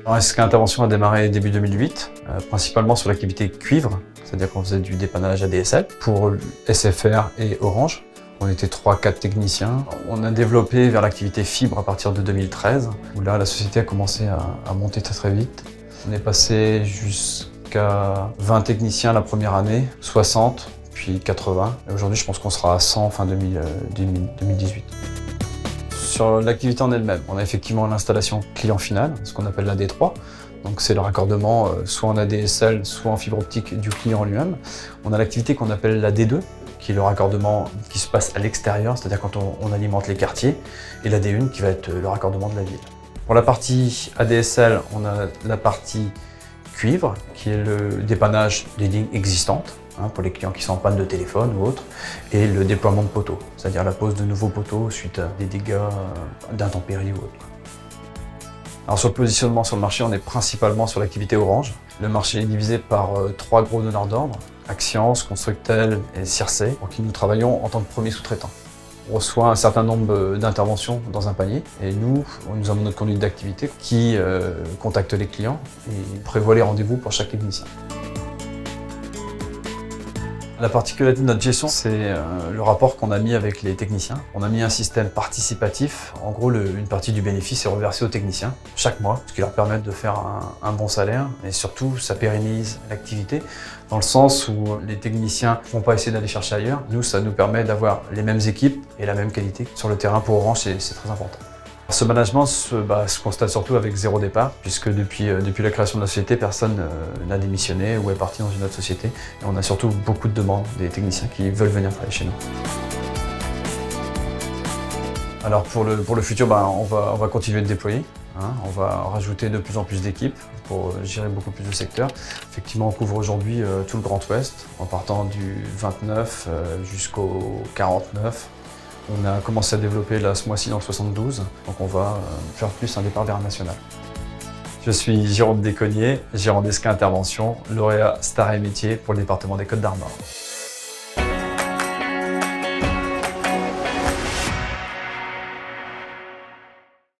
Alors, SK Intervention a démarré début 2008, principalement sur l'activité cuivre, c'est-à-dire qu'on faisait du dépannage ADSL pour SFR et Orange. On était 3-4 techniciens. On a développé vers l'activité fibre à partir de 2013, où là la société a commencé à monter très vite. On est passé jusqu'à 20 techniciens la première année, 60, puis 80. Et aujourd'hui, je pense qu'on sera à 100 fin 2018. Sur l'activité en elle-même, on a effectivement l'installation client final, ce qu'on appelle la D3. Donc c'est le raccordement soit en ADSL, soit en fibre optique du client lui-même. On a l'activité qu'on appelle la D2, qui est le raccordement qui se passe à l'extérieur, c'est-à-dire quand on alimente les quartiers, et la D1 qui va être le raccordement de la ville. Pour la partie ADSL, on a la partie cuivre, qui est le dépannage des lignes existantes, pour les clients qui sont en panne de téléphone ou autre, et le déploiement de poteaux, c'est-à-dire la pose de nouveaux poteaux suite à des dégâts d'intempéries ou autre. Alors sur le positionnement sur le marché, on est principalement sur l'activité Orange. Le marché est divisé par 3 gros donneurs d'ordre, Axians, Constructel et Circe, pour qui nous travaillons en tant que premier sous-traitant. On reçoit un certain nombre d'interventions dans un panier et nous avons notre conduite d'activité qui contacte les clients et prévoit les rendez-vous pour chaque technicien. La particularité de notre gestion, c'est le rapport qu'on a mis avec les techniciens. On a mis un système participatif. En gros, une partie du bénéfice est reversée aux techniciens chaque mois, ce qui leur permet de faire un bon salaire. Et surtout, ça pérennise l'activité, dans le sens où les techniciens ne vont pas essayer d'aller chercher ailleurs. Nous, ça nous permet d'avoir les mêmes équipes et la même qualité sur le terrain pour Orange, c'est très important. Ce management se constate surtout avec zéro départ, puisque depuis la création de la société, personne n'a démissionné ou est parti dans une autre société. Et on a surtout beaucoup de demandes des techniciens qui veulent venir travailler chez nous. Alors pour le futur, on va continuer de déployer. On va rajouter de plus en plus d'équipes pour gérer beaucoup plus de secteurs. Effectivement, on couvre aujourd'hui tout le Grand Ouest, en partant du 29 jusqu'au 49. On a commencé à développer là, ce mois-ci dans le 72, donc on va faire plus un départ vers un national. Je suis Jérôme Desconniers, gérant d'SK Intervention, lauréat Star et Métier pour le département des Côtes d'Armor.